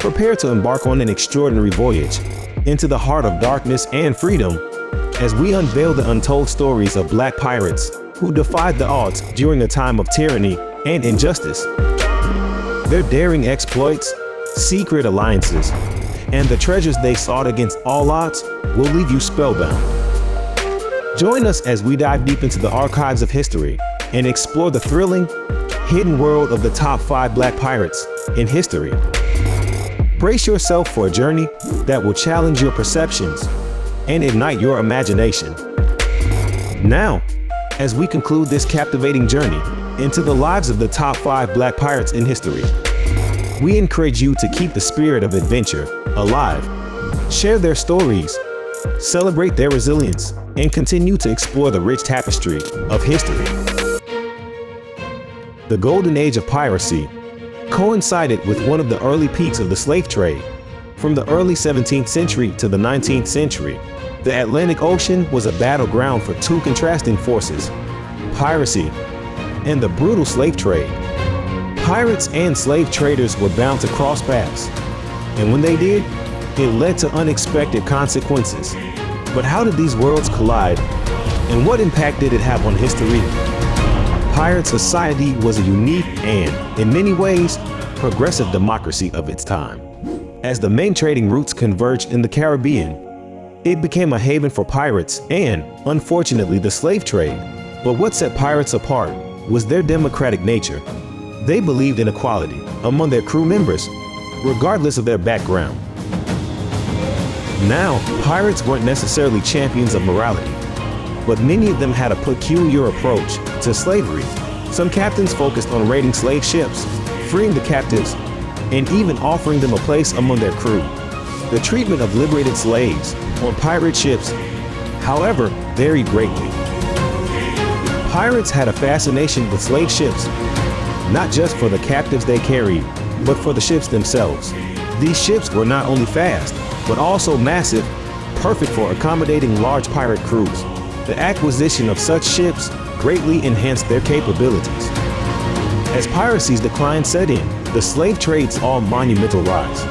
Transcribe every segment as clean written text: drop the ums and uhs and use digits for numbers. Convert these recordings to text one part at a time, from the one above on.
Prepare to embark on an extraordinary voyage into the heart of darkness and freedom as we unveil the untold stories of black pirates who defied the odds during a time of tyranny and injustice. Their daring exploits, secret alliances, and the treasures they sought against all odds will leave you spellbound. Join us as we dive deep into the archives of history and explore the thrilling, hidden world of the top 5 black pirates in history. Brace yourself for a journey that will challenge your perceptions and ignite your imagination. Now, as we conclude this captivating journey into the lives of the top 5 black pirates in history, we encourage you to keep the spirit of adventure alive. Share their stories, celebrate their resilience, and continue to explore the rich tapestry of history. The Golden Age of Piracy coincided with one of the early peaks of the slave trade. From the early 17th century to the 19th century, the Atlantic Ocean was a battleground for two contrasting forces: piracy and the brutal slave trade. Pirates and slave traders were bound to cross paths, and when they did, it led to unexpected consequences. But how did these worlds collide, and what impact did it have on history? Pirate society was a unique and, in many ways, progressive democracy of its time. As the main trading routes converged in the Caribbean, it became a haven for pirates and, unfortunately, the slave trade. But what set pirates apart was their democratic nature. They believed in equality among their crew members, regardless of their background. Now, pirates weren't necessarily champions of morality, but many of them had a peculiar approach to slavery. Some captains focused on raiding slave ships, freeing the captives, and even offering them a place among their crew. The treatment of liberated slaves on pirate ships, however, varied greatly. Pirates had a fascination with slave ships, not just for the captives they carried, but for the ships themselves. These ships were not only fast, but also massive, perfect for accommodating large pirate crews. The acquisition of such ships greatly enhanced their capabilities. As piracy's decline set in, the slave trade saw a monumental rise.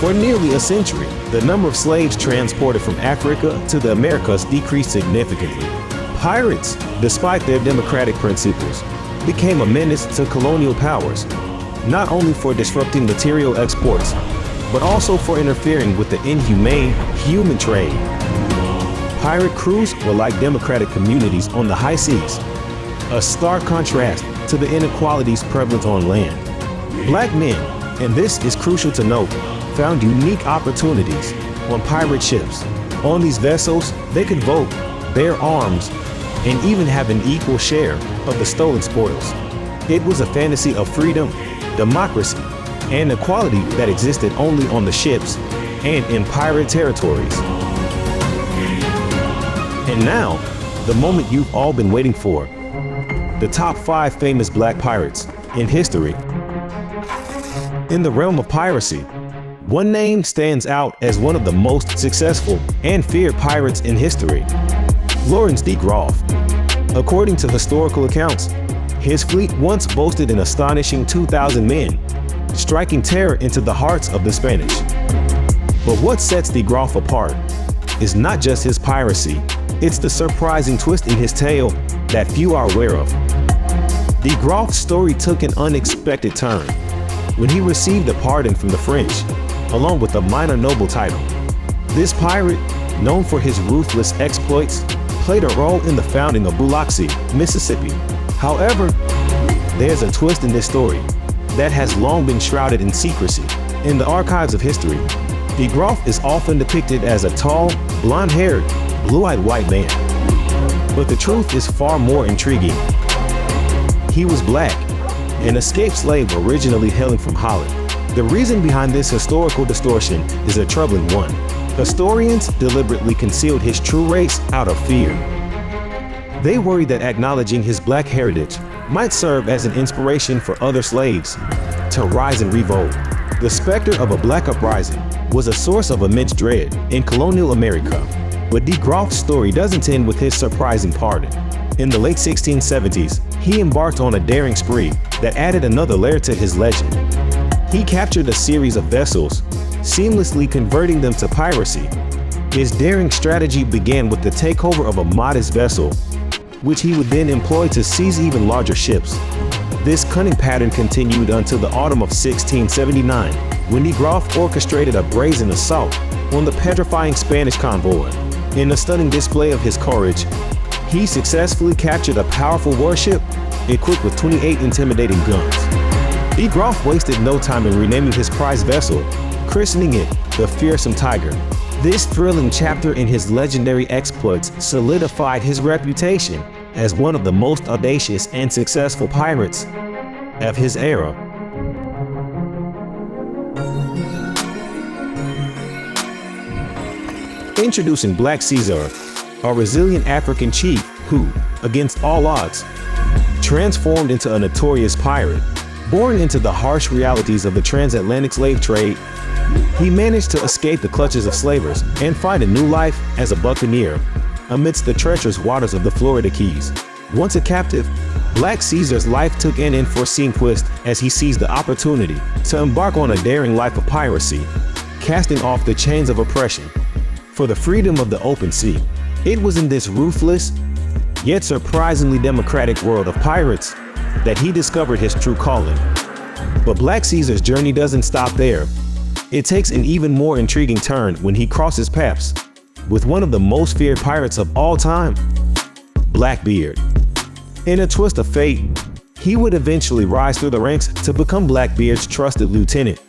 For nearly a century, the number of slaves transported from Africa to the Americas decreased significantly. Pirates, despite their democratic principles, became a menace to colonial powers, not only for disrupting material exports, but also for interfering with the inhumane human trade. Pirate crews were like democratic communities on the high seas, a stark contrast to the inequalities prevalent on land. Black men, and this is crucial to note, found unique opportunities on pirate ships. On these vessels, they could vote, bear arms, and even have an equal share of the stolen spoils. It was a fantasy of freedom, democracy, and equality that existed only on the ships and in pirate territories. And now, the moment you've all been waiting for. The top 5 famous black pirates in history. In the realm of piracy, one name stands out as one of the most successful and feared pirates in history: Lawrence de Graaf. According to historical accounts, his fleet once boasted an astonishing 2,000 men, striking terror into the hearts of the Spanish. But what sets de Graaf apart is not just his piracy, it's the surprising twist in his tale that few are aware of. De Graaf's story took an unexpected turn when he received a pardon from the French, along with a minor noble title. This pirate, known for his ruthless exploits, played a role in the founding of Biloxi, Mississippi. However, there's a twist in this story that has long been shrouded in secrecy. In the archives of history, de Graaf is often depicted as a tall, blonde-haired, blue-eyed white man. But the truth is far more intriguing. He was black, an escaped slave originally hailing from Holland. The reason behind this historical distortion is a troubling one. Historians deliberately concealed his true race out of fear. They worried that acknowledging his black heritage might serve as an inspiration for other slaves to rise in revolt. The specter of a black uprising was a source of immense dread in colonial America. But de Graaf's story doesn't end with his surprising pardon. In the late 1670s, he embarked on a daring spree that added another layer to his legend. He captured a series of vessels, seamlessly converting them to piracy. His daring strategy began with the takeover of a modest vessel, which he would then employ to seize even larger ships. This cunning pattern continued until the autumn of 1679, when de Graaf orchestrated a brazen assault on the petrifying Spanish convoy. In a stunning display of his courage, he successfully captured a powerful warship equipped with 28 intimidating guns. De Graaf wasted no time in renaming his prized vessel, christening it the Fearsome Tiger. This thrilling chapter in his legendary exploits solidified his reputation as one of the most audacious and successful pirates of his era. Introducing Black Caesar, a resilient African chief who, against all odds, transformed into a notorious pirate. Born into the harsh realities of the transatlantic slave trade, he managed to escape the clutches of slavers and find a new life as a buccaneer amidst the treacherous waters of the Florida Keys. Once a captive, Black Caesar's life took an unforeseen twist as he seized the opportunity to embark on a daring life of piracy, casting off the chains of oppression for the freedom of the open sea. It was in this ruthless, yet surprisingly democratic world of pirates that he discovered his true calling. But Black Caesar's journey doesn't stop there. It takes an even more intriguing turn when he crosses paths with one of the most feared pirates of all time, Blackbeard. In a twist of fate, he would eventually rise through the ranks to become Blackbeard's trusted lieutenant,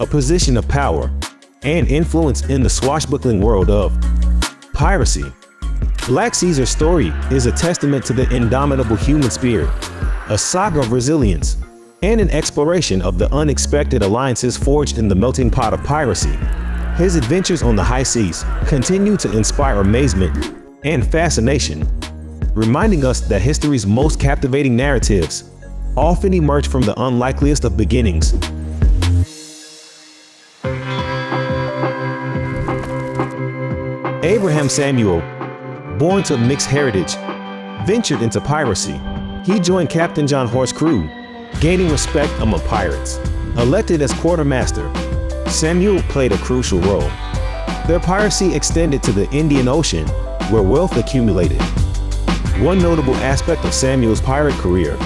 a position of power and influence in the swashbuckling world of piracy. Black Caesar's story is a testament to the indomitable human spirit, a saga of resilience, and an exploration of the unexpected alliances forged in the melting pot of piracy. His adventures on the high seas continue to inspire amazement and fascination, reminding us that history's most captivating narratives often emerge from the unlikeliest of beginnings. Abraham Samuel, born to mixed heritage, ventured into piracy. He joined Captain John Horse's crew, gaining respect among pirates. Elected as quartermaster, Samuel played a crucial role. Their piracy extended to the Indian Ocean, where wealth accumulated. One notable aspect of Samuel's pirate career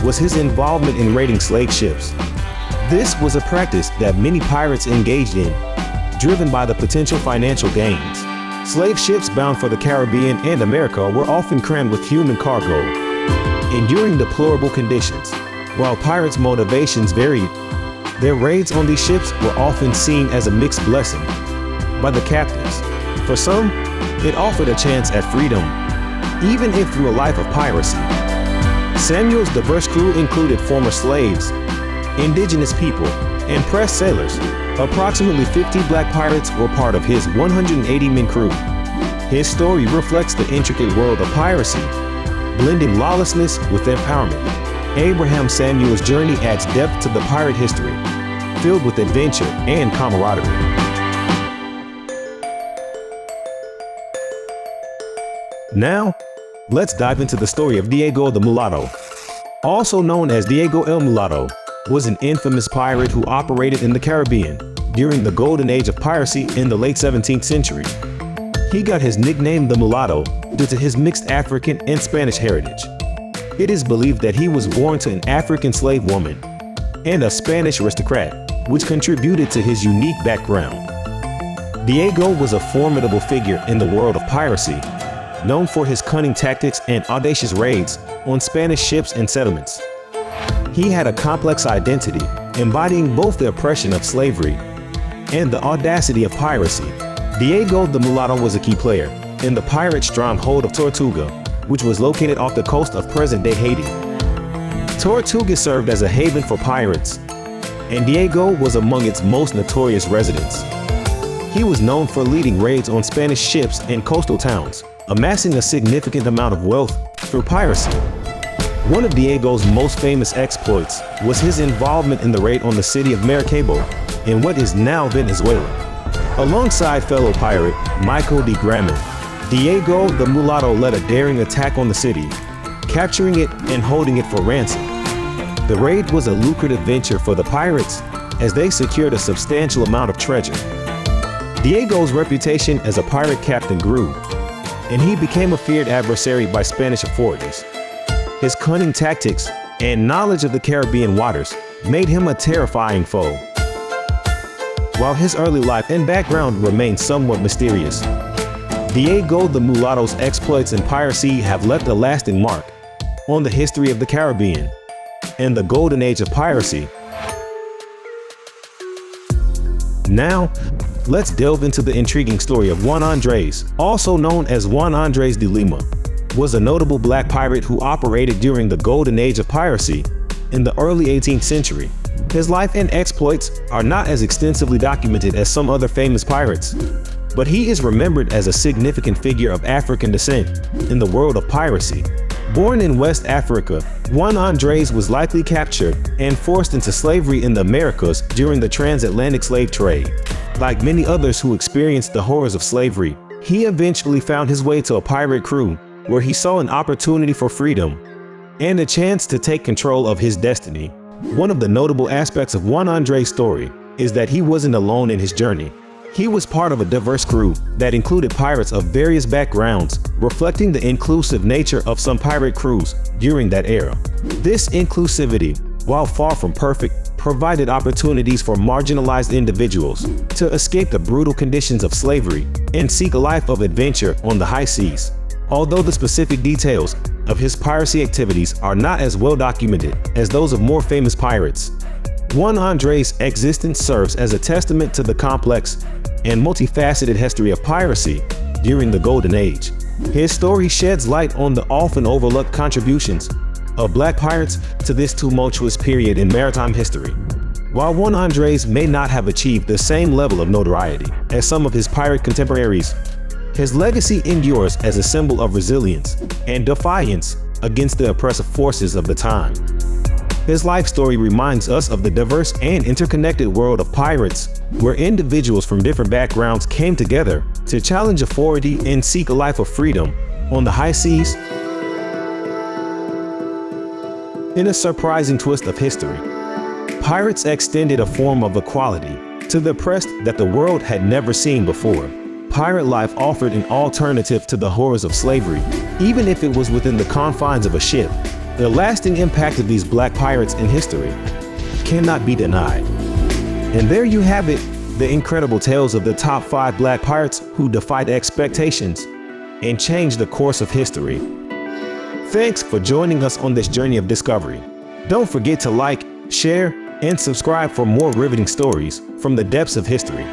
was his involvement in raiding slave ships. This was a practice that many pirates engaged in, driven by the potential financial gains. Slave ships bound for the Caribbean and America were often crammed with human cargo, enduring deplorable conditions. While pirates' motivations varied, their raids on these ships were often seen as a mixed blessing by the captives. For some, it offered a chance at freedom, even if through a life of piracy. Samuel's diverse crew included former slaves, indigenous people, and pressed sailors. Approximately 50 black pirates were part of his 180-man crew. His story reflects the intricate world of piracy, blending lawlessness with empowerment. Abraham Samuel's journey adds depth to the pirate history, filled with adventure and camaraderie. Now, let's dive into the story of Diego the Mulatto. Also known as Diego el Mulatto, was an infamous pirate who operated in the Caribbean during the Golden Age of Piracy in the late 17th century. He got his nickname the Mulatto due to his mixed African and Spanish heritage. It is believed that he was born to an African slave woman and a Spanish aristocrat, which contributed to his unique background. Diego was a formidable figure in the world of piracy, known for his cunning tactics and audacious raids on Spanish ships and settlements. He had a complex identity, embodying both the oppression of slavery and the audacity of piracy. Diego the Mulatto was a key player in the pirate stronghold of Tortuga, which was located off the coast of present-day Haiti. Tortuga served as a haven for pirates, and Diego was among its most notorious residents. He was known for leading raids on Spanish ships and coastal towns, amassing a significant amount of wealth through piracy. One of Diego's most famous exploits was his involvement in the raid on the city of Maracaibo in what is now Venezuela. Alongside fellow pirate Michael de Gramin, Diego the Mulatto led a daring attack on the city, capturing it and holding it for ransom. The raid was a lucrative venture for the pirates as they secured a substantial amount of treasure. Diego's reputation as a pirate captain grew, and he became a feared adversary by Spanish authorities. His cunning tactics and knowledge of the Caribbean waters made him a terrifying foe. While his early life and background remain somewhat mysterious, Diego the Mulatto's exploits in piracy have left a lasting mark on the history of the Caribbean and the Golden Age of Piracy. Now, let's delve into the intriguing story of Juan Andre, also known as Juan Andre de Lima, was a notable black pirate who operated during the Golden Age of Piracy in the early 18th century. His life and exploits are not as extensively documented as some other famous pirates, but he is remembered as a significant figure of African descent in the world of piracy. Born in West Africa, Juan Andre was likely captured and forced into slavery in the Americas during the transatlantic slave trade. Like many others who experienced the horrors of slavery, he eventually found his way to a pirate crew where he saw an opportunity for freedom and a chance to take control of his destiny. One of the notable aspects of Juan Andre's story is that he wasn't alone in his journey. He was part of a diverse crew that included pirates of various backgrounds, reflecting the inclusive nature of some pirate crews during that era. This inclusivity, while far from perfect, provided opportunities for marginalized individuals to escape the brutal conditions of slavery and seek a life of adventure on the high seas. Although the specific details of his piracy activities are not as well documented as those of more famous pirates, Juan Andre's existence serves as a testament to the complex and multifaceted history of piracy during the Golden Age. His story sheds light on the often overlooked contributions of black pirates to this tumultuous period in maritime history. While Juan Andre may not have achieved the same level of notoriety as some of his pirate contemporaries, his legacy endures as a symbol of resilience and defiance against the oppressive forces of the time. His life story reminds us of the diverse and interconnected world of pirates, where individuals from different backgrounds came together to challenge authority and seek a life of freedom on the high seas. In a surprising twist of history, pirates extended a form of equality to the oppressed that the world had never seen before. Pirate life offered an alternative to the horrors of slavery, even if it was within the confines of a ship. The lasting impact of these black pirates in history cannot be denied. And there you have it, the incredible tales of the top 5 black pirates who defied expectations and changed the course of history. Thanks for joining us on this journey of discovery. Don't forget to like, share, and subscribe for more riveting stories from the depths of history.